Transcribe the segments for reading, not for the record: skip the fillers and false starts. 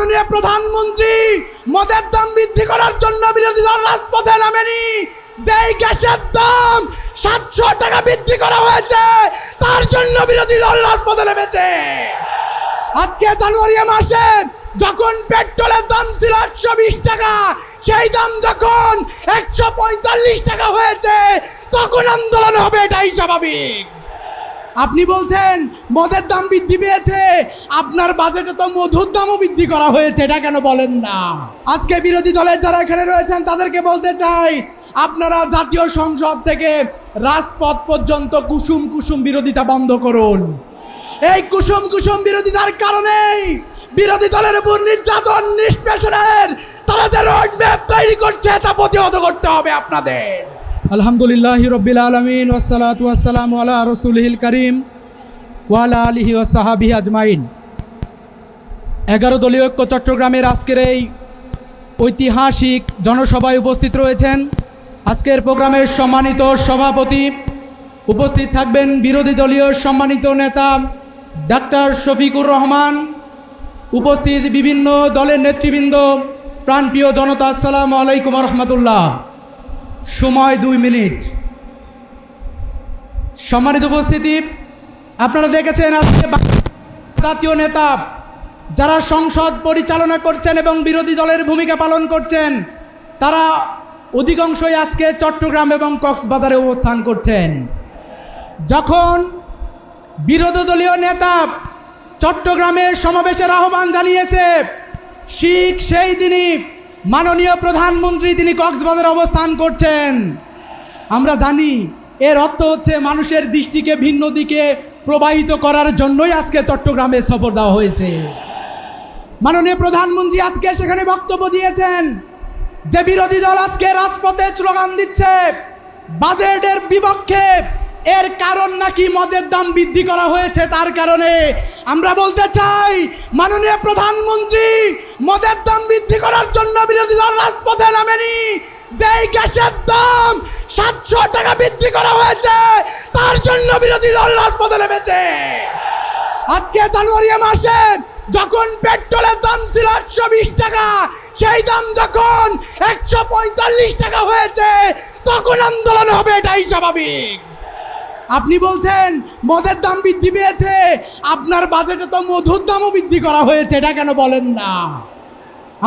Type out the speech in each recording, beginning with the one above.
মাননীয় প্রধানমন্ত্রী মদের দাম বৃদ্ধি করার জন্য বিরোধী দল রাজপথে নামেনি। যেই গ্যাসের দাম 700 টাকা বৃদ্ধি করা হয়েছে তার জন্য বিরোধী দল রাজপথে নেমেছে। আজকে জানুয়ারি মাসে যখন পেট্রোলের দাম ছিল 120 টাকা, সেই দাম যখন 145 টাকা হয়েছে তখন আন্দোলন হবে, এটাই স্বাভাবিক। আপনি বলছেন মদের দাম বৃদ্ধি পেয়েছে, আপনার বাজেটে তো মধুর দামও বৃদ্ধি করা হয়েছে, এটা কেন বলেন না? আজকে বিরোধী দলের যারা এখানে রয়েছেন তাদেরকে বলতে চাই, আপনারা জাতীয় সংসদ থেকে রাজপথ পর্যন্ত কুসুম কুসুম বিরোধিতা বন্ধ করুন। এই কুসুম কুসুম বিরোধিতার কারণেই বিরোধী দলের উপর নির্যাতন নিষ্পেষণের তারা যে রোড ম্যাপ তৈরি করছে তা প্রতিহত করতে হবে আপনাদের। আলহামদুলিল্লাহি রব্বিল আলামিন ওয়াসসালাতু ওয়াসসালামু আলা রাসূলিল কারীম ওয়া আলা আলিহি ওয়া সাহবিহি আজমাইন। 11 দলীয় ঐক্য চট্টগ্রামের আজকের এই ঐতিহাসিক জনসভায় উপস্থিত রয়েছেন আজকের প্রোগ্রামের সম্মানিত সভাপতি, উপস্থিত থাকবেন বিরোধী দলীয় সম্মানিত নেতা ডাক্তার শফিকুর রহমান, উপস্থিত বিভিন্ন দলের নেতৃবৃন্দ, প্রাণপ্রিয় জনতা, আসসালামু আলাইকুম ওয়া রাহমাতুল্লাহ। সময় 2 মিনিট। সম্মানিত উপস্থিতি, আপনারা দেখেছেন আজকে জাতীয় নেতা যারা সংসদ পরিচালনা করছেন এবং বিরোধী দলের ভূমিকা পালন করছেন তারা অধিকাংশই আজকে চট্টগ্রাম এবং কক্সবাজারে অবস্থান করছেন। যখন বিরোধী দলীয় নেতা চট্টগ্রামের সমাবেশের আহ্বান জানিয়েছে ঠিক সেই দিনই মাননীয় প্রধানমন্ত্রী তিনি কক্সবাজারে অবস্থান করছেন। আমরা জানি এর অর্থ হচ্ছে মানুষের দৃষ্টিকে ভিন্ন দিকে প্রবাহিত করার জন্যই আজকে চট্টগ্রামে সফর দেওয়া হয়েছে। মাননীয় প্রধানমন্ত্রী আজকে সেখানে বক্তব্য দিয়েছেন যে বিরোধী দল আজকে রাজপথে স্লোগান দিচ্ছে বাজেটের বিপক্ষে, এর কারণ নাকি মদের দাম বৃদ্ধি করা হয়েছে তার কারণে। আমরা বলতে চাই মাননীয় প্রধানমন্ত্রী মদের দাম বৃদ্ধি করার জন্য বিরোধী দল রাজপথে নামেনি। যেই গ্যাসের দাম 700 টাকা বৃদ্ধি করা হয়েছে তার জন্য বিরোধী দল রাজপথে নেমেছে। আজকে জানুয়ারি মাসে যখন পেট্রোলের দাম ছিল 120 টাকা, সেই দাম যখন 145 টাকা হয়েছে তখন আন্দোলন হবে, এটাই স্বাভাবিক। আপনি বলছেন মদের দাম বৃদ্ধি পেয়েছে, আপনার বাজেটে তো মধুর দামও বৃদ্ধি করা হয়েছে, এটা কেন বলেন না?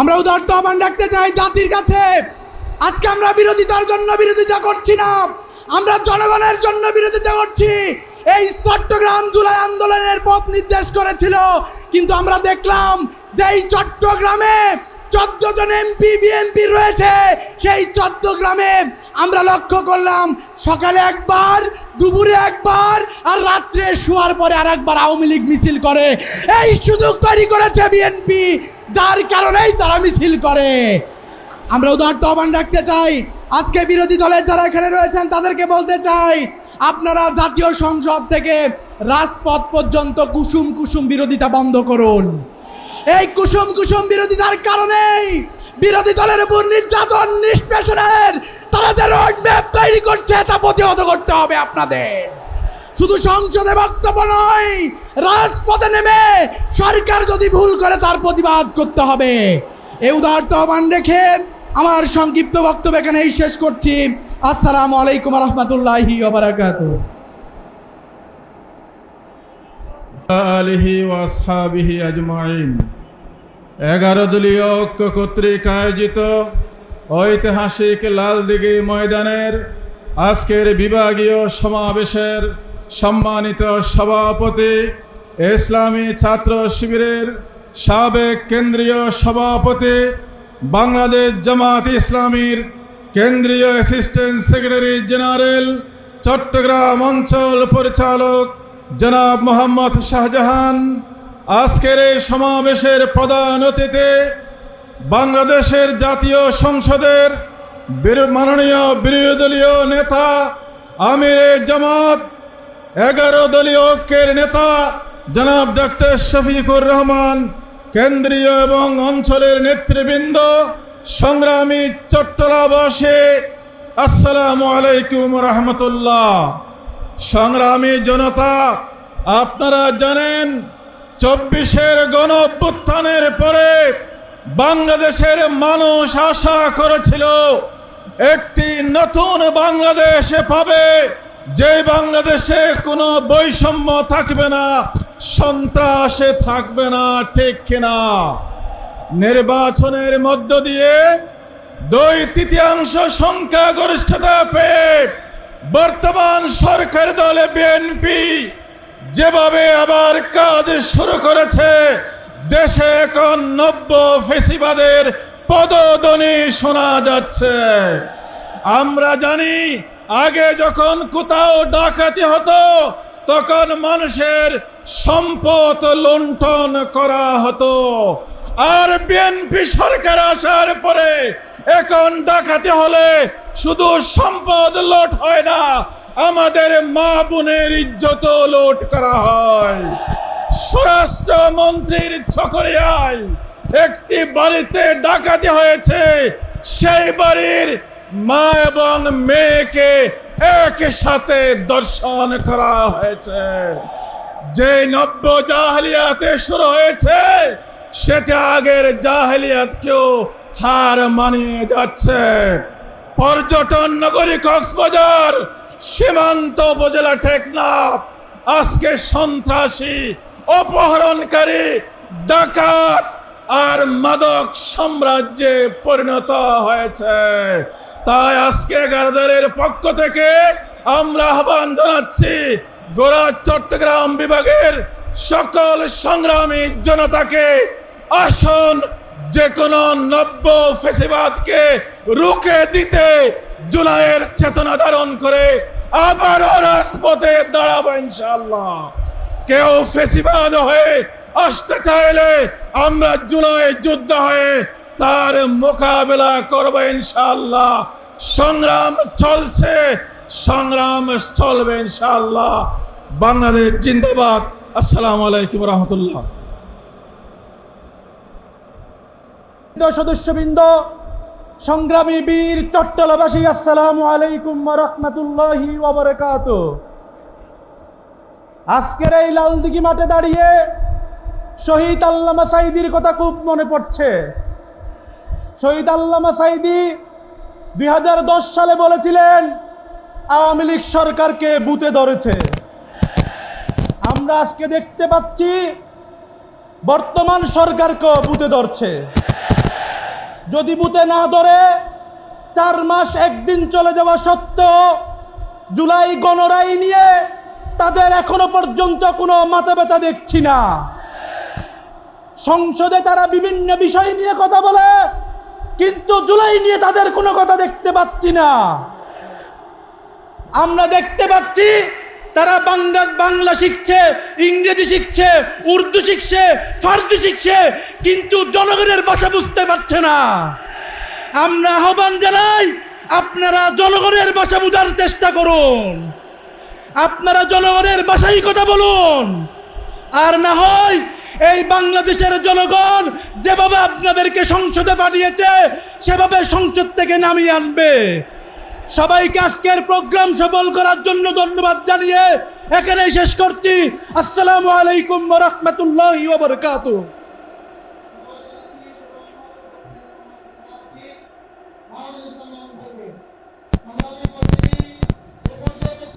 আমরা উদারত আহ্বান রাখতে চাই জাতির কাছে, আজকে আমরা বিরোধিতার জন্য বিরোধিতা করছি না, আমরা জনগণের জন্য বিরোধিতা করছি। এই চট্টগ্রাম জুলাই আন্দোলনের পথ নির্দেশ করেছিল, কিন্তু আমরা দেখলাম যে এই চট্টগ্রামে 14 জন এমপি বিএনপি রয়েছে। সেই চট্টগ্রামে আমরা লক্ষ্য করলাম সকালে একবার, দুপুরে একবার, আর রাত্রে শোয়ার পরে আর একবার আওয়ামী লীগ মিছিল করে। এই সুযোগ তৈরি করেছে বিএনপি, যার কারণেই তারা মিছিল করে। আমরা উদারত আহ্বান রাখতে চাই, আজকে বিরোধী দলের যারা এখানে রয়েছেন তাদেরকে বলতে চাই, আপনারা জাতীয় সংসদ থেকে রাজপথ পর্যন্ত কুসুম কুসুম বিরোধিতা বন্ধ করুন। এই কুসুম কুসুম বিরোধিতার কারণেই বিরোধী দলের উপর নির্যাতন নিষ্পেষণের তারা যে রোড ম্যাপ তৈরি করছে তা প্রতিহত করতে হবে আপনাদের। শুধু সংসদে বক্তব্য নয়, রাজপথে নেমে সরকার যদি ভুল করে তার প্রতিবাদ করতে হবে। এই উদারত আহ্বান রেখে আমার সংক্ষিপ্ত বক্তব্য এখানেই শেষ করছি। আসসালামু আলাইকুম রহমতুল্লাহি ওয়া বারাকাতুহু। আলিহি ওয়া আসহাবিহি আজমাইন। 11 দলীয় ঐক্য কর্তৃক আয়োজিত ঐতিহাসিক লালদিঘি ময়দানের আজকের বিভাগীয় সমাবেশের সম্মানিত সভাপতি, ইসলামী ছাত্র শিবিরের সাবেক কেন্দ্রীয় সভাপতি, বাংলাদেশ জামাত ইসলামীর কেন্দ্রীয় অ্যাসিস্ট্যান্ট সেক্রেটারি জেনারেল, চট্টগ্রাম অঞ্চল পরিচালক জনাব মোহাম্মদ শাহজাহান, আজকের এই সমাবেশের প্রধান অতিথি বাংলাদেশের জাতীয় সংসদের মাননীয় বিরোধী দলীয় নেতা আমিরে জামাত, 11 দলীয় ঐক্যের নেতা জনাব ডক্টর শফিকুর রহমান, কেন্দ্রীয় এবং অঞ্চলের নেতৃবৃন্দ, সংগ্রামী চট্টলাবাসী, আসসালামু আলাইকুম রহমতুল্লাহ। সংগ্রামী জনতা, আপনারা জানেন 24-এর গণ অভ্যুত্থানের পরে বাংলাদেশের মানুষ আশা করেছিল একটি নতুন বাংলাদেশ পাবে, যে বাংলাদেশে কোনো বৈষম্য থাকবে না, সন্ত্রাসে থাকবে না, ঠিক কিনা? নির্বাচনের মধ্য দিয়ে 2/3 সংখ্যাগরিষ্ঠতা পেয়ে বর্তমান সরকার দলে বিএনপি যেভাবে আবার কাজ শুরু করেছে, দেশে এখন নব্য ফেসিবাদের পদধ্বনি শোনা যাচ্ছে। আমরা জানি আগে যখন কোথাও ডাকাতি হতো তখন মানুষের সম্পদ লুণ্ঠন করা হতো, আর বিএনপি সরকার আসার পরে এখন ডাকাতি হলে শুধু সম্পদ লুট হয় না, আমাদের মা বোনের ইজ্জত লুট করা হয়। স্বরাষ্ট্রমন্ত্রীর চকরিয়ায় একটি বাড়িতে ডাকাতি হয়েছে, সেই বাড়ির মা এবং মেয়েকে একসাথে দর্শন করা হয়েছে। যে নব্য জাহেলিয়াতে শুরু হয়েছে সেটা আগের জাহেলিয়াতকেও হার মানিয়ে যাচ্ছে। পর্যটন নগরী কক্সবাজার, সীমান্ত উপজেলা টেকনাফ আজকে সন্ত্রাসী, অপহরণকারী, ডাকাত আর মাদক সাম্রাজ্যে পরিণত হয়েছে। তাই আজকে গারদারের পক্ষ থেকে আমরা আহ্বান জানাচ্ছি গোড়া চট্টগ্রাম বিভাগের সকল সংগ্রামী জনতাকে, আসুন যে কোনো নব্য ফেসিবাদকে রুখে দিতে জুলাইয়ের চেতনা ধারণ করে আবারও রাজপথে দাঁড়াবো ইনশাআল্লাহ। কেউ ফেসিবাদ হয়ে আসতে চাইলে আমরা জুলাই যুদ্ধ হয়ে তার মোকাবেলা করবো ইনশাআল্লাহ। সংগ্রাম চলছে, সংগ্রাম চলবে ইনশাআল্লাহ। বাংলাদেশ জিন্দাবাদ। আসসালামু আলাইকুম রহমতুল্লাহ। সদস্যবৃন্দ, সংগ্রামী বীর চট্টলাবাসী, আসসালামু আলাইকুম রহমতুল্লাহি ওয়া বারাকাতুহু। আজকের এই লালদিঘি মাঠে দাঁড়িয়ে শহীদ আল্লামা সাঈদীর কথা খুব মনে পড়ছে। শহীদ আল্লামা সাঈদী 2010 সালে বলেছিলেন আওয়ামী লীগ সরকারকে বুতে ধরেছে। আমরা আজকে দেখতে পাচ্ছি বর্তমান সরকারকেও বুতে ধরছে। যদি বুতে না ধরে 4 মাস 1 দিন চলে যাওয়া সত্ত্বেও জুলাই গণরাই নিয়ে তাদের এখনো পর্যন্ত কোনো মাথা ব্যথা দেখছি না। সংসদে তারা বিভিন্ন বিষয় নিয়ে কথা বলে, কিন্তু জুলাই নিয়ে তাদের কোনো কথা দেখতে পাচ্ছি না। আমরা দেখতে পাচ্ছি তারা বাংলা শিখছে, ইংরেজি শিখছে, উর্দু শিখছে, ফার্সি শিখছে, কিন্তু জনগণের ভাষা বুঝতে পারছে না। আমরা আহ্বান জানাই, আপনারা জনগণের ভাষা বোঝার চেষ্টা করুন, আপনারা জনগণের ভাষায় কথা বলুন। আর না হয় এই বাংলাদেশের জনগণ যেভাবে আপনাদেরকে সংসদে পাঠিয়েছে সেভাবে সংসদ থেকে নামিয়ে আনবে। সবাইকে আজকের প্রোগ্রাম সফল করার জন্য ধন্যবাদ জানিয়ে এখানেই শেষ করছি। আসসালামু আলাইকুম ওয়া রাহমাতুল্লাহি ওয়া বারাকাতুহু।